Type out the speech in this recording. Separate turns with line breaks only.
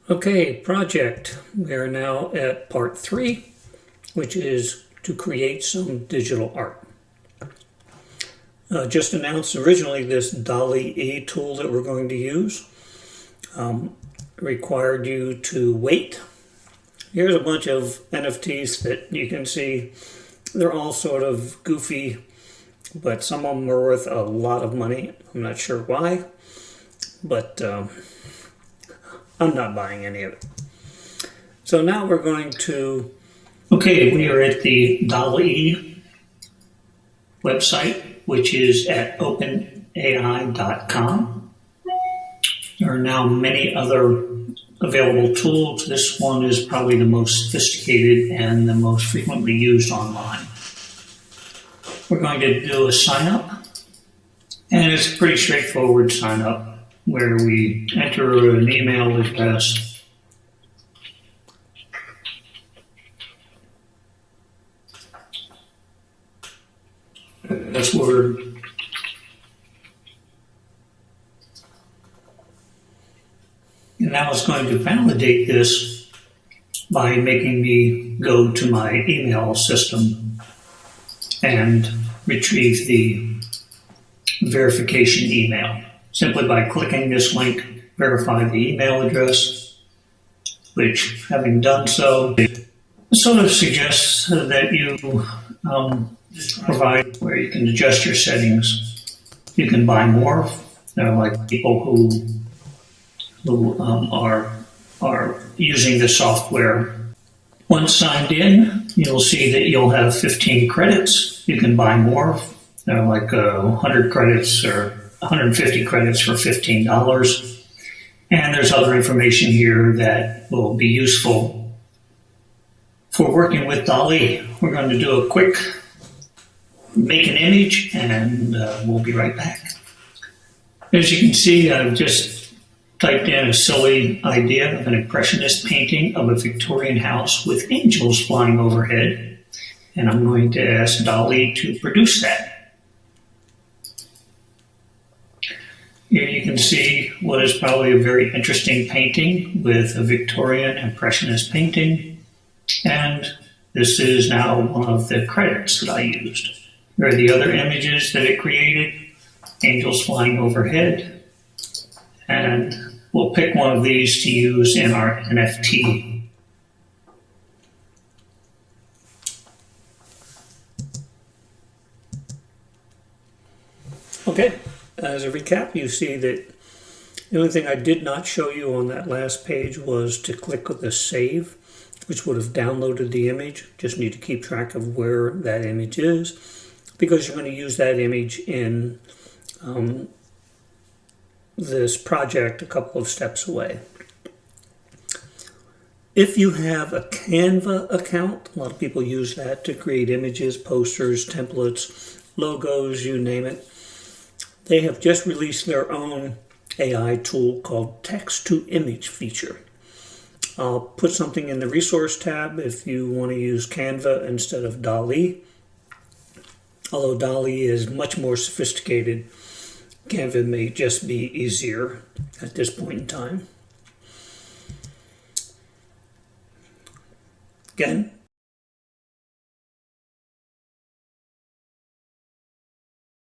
Okay, project. We are now at part 3, which is to create some digital art. Just announced originally this DALL-E tool that we're going to use required you to wait. Here's a bunch of NFTs that you can see. They're all sort of goofy, but some of them are worth a lot of money. I'm not sure why, but I'm not buying any of it. So now we're going to, we are at the DALL-E website, which is at Open.AI.com. There are now many other available tools. This one is probably the most sophisticated and the most frequently used online. We're going to do a sign up, and it's a pretty straightforward sign up where we enter an email address, password, and now it's going to validate this by making me go to my email system and retrieve the verification email. Simply by clicking this link, verify the email address, which, having done so, it sort of suggests that you provide where you can adjust your settings. You can buy more. There are like people who are using the software. Once signed in, you'll see that you'll have 15 credits. You can buy more. There are like 100 credits or 150 credits for $15. And there's other information here that will be useful for working with DALL-E. We're going to do a quick make an image, and we'll be right back. As you can see, I've just typed in a silly idea of an impressionist painting of a Victorian house with angels flying overhead, and I'm going to ask DALL-E to produce that. Here you can see what is probably a very interesting painting with a Victorian impressionist painting, and this is now one of the credits that I used. Here are the other images that it created, angels flying overhead, and we'll pick one of these to use in our NFT. Okay, as a recap, you see that the only thing I did not show you on that last page was to click with the save, which would have downloaded the image. Just need to keep track of where that image is, because you're going to use that image in this project a couple of steps away. If you have a Canva account, a lot of people use that to create images, posters, templates, logos, you name it. They have just released their own AI tool called text-to-image feature. I'll put something in the resource tab if you want to use Canva instead of DALL-E. Although DALL-E is much more sophisticated, Canva may just be easier at this point in time. Again,